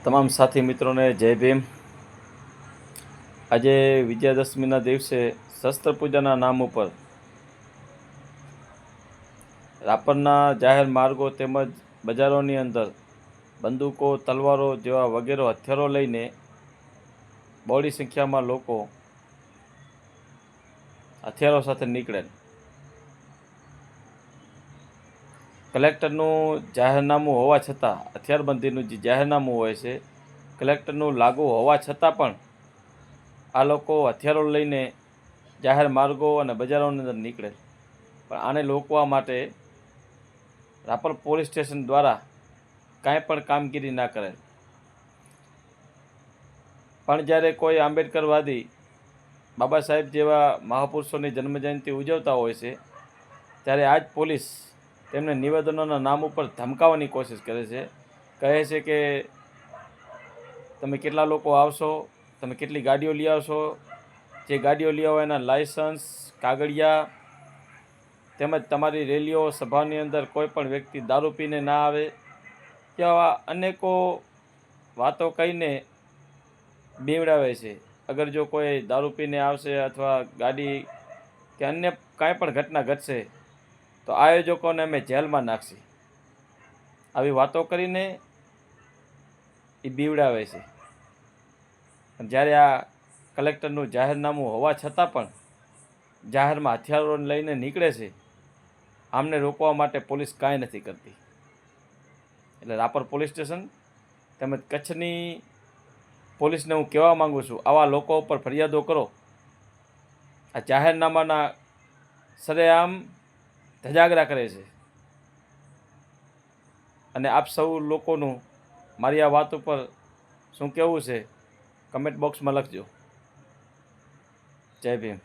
તમામ સાથી મિત્રોને જય ભીમ। આજે વિજયાદશમીના દિવસે શસ્ત્ર પૂજાના નામ ઉપર રાપરના જાહેર માર્ગો તેમજ બજારોની અંદર બંદૂકો, તલવારો જેવા વગેરે હથિયારો લઈને બહોળી સંખ્યામાં લોકો હથિયારો સાથે નીકળેલ। કલેક્ટરનું જાહેરનામું હોવા છતાં, હથિયારબંધીનું જે જાહેરનામું હોય છે, કલેક્ટરનું લાગુ હોવા છતાં પણ આ લોકો હથિયારો લઈને જાહેર માર્ગો અને બજારોની અંદર નીકળે। પણ આને રોકવા માટે રાપર પોલીસ સ્ટેશન દ્વારા કાંઈ પણ કામગીરી ના કરે। પણ જ્યારે કોઈ આંબેડકરવાદી બાબા સાહેબ જેવા મહાપુરુષોની જન્મજયંતિ ઉજવતા હોય છે, ત્યારે આ જ પોલીસ તેમને નિવેદનોના નામ ઉપર ધમકાવવાની કોશિશ કરે છે। કહે છે કે તમે કેટલા લોકો આવશો, તમે કેટલી ગાડીઓ લઈ આવશો, જે ગાડીઓ લઈ આવો એના લાયસન્સ, કાગળિયા, તેમજ તમારી રેલીઓ, સભાની અંદર કોઈ પણ વ્યક્તિ દારૂ પીને ના આવે, જેવા અનેકો વાતો કહીને બીવડાવે છે। અગર જો કોઈ દારૂ પીને આવશે અથવા ગાડી કે અન્ય કાંઈ પણ ઘટના ઘટશે તો આયોજકોને અમે જેલમાં નાખશી, આવી વાતો કરીને એ બીવડાવે છે। જ્યારે આ કલેક્ટરનું જાહેરનામું હોવા છતાં પણ જાહેરમાં હથિયારો લઈને નીકળે છે, આમને રોકવા માટે પોલીસ કાંઈ નથી કરતી। એટલે રાપર પોલીસ સ્ટેશન તેમજ કચ્છની પોલીસને હું કહેવા માગું છું, આવા લોકો ઉપર ફરિયાદો કરો। આ જાહેરનામાના સરેઆમ ધજાગરા કરે છે અને આપ સૌ લોકોનું મારી આ વાત ઉપર શું કહેવું છે કમેન્ટ બોક્સમાં લખજો। જય ભીમ।